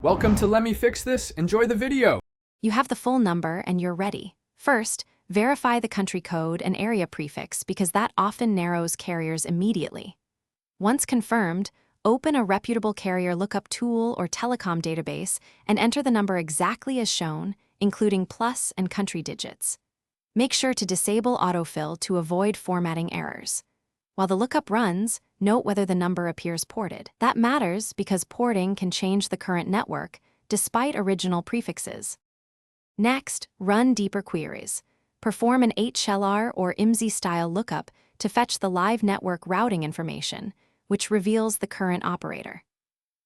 Welcome to Let Me Fix This. Enjoy the video. You have the full number and you're ready. First, verify the country code and area prefix because that often narrows carriers immediately. Once confirmed, open a reputable carrier lookup tool or telecom database and enter the number exactly as shown, including plus and country digits. Make sure to disable autofill to avoid formatting errors. While the lookup runs, note whether the number appears ported. That matters because porting can change the current network, despite original prefixes. Next, run deeper queries. Perform an HLR or IMSI-style lookup to fetch the live network routing information, which reveals the current operator.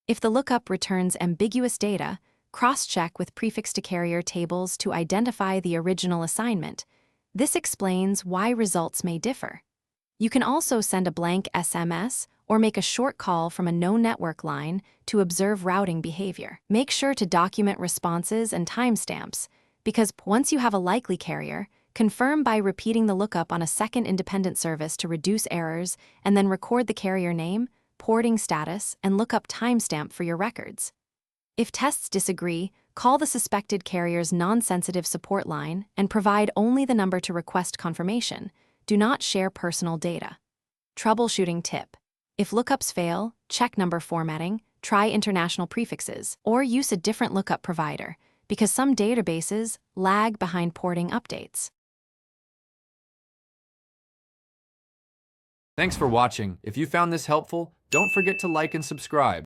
If the lookup returns ambiguous data, cross-check with prefix-to-carrier tables to identify the original assignment. This explains why results may differ. You can also send a blank SMS or make a short call from a known network line to observe routing behavior. Make sure to document responses and timestamps, because once you have a likely carrier, confirm by repeating the lookup on a second independent service to reduce errors, and then record the carrier name, porting status, and lookup timestamp for your records. If tests disagree, call the suspected carrier's non-sensitive support line and provide only the number to request confirmation. Do not share personal data. Troubleshooting tip. If lookups fail, check number formatting, try international prefixes, or use a different lookup provider, because some databases lag behind porting updates. Thanks for watching. If you found this helpful, don't forget to like and subscribe.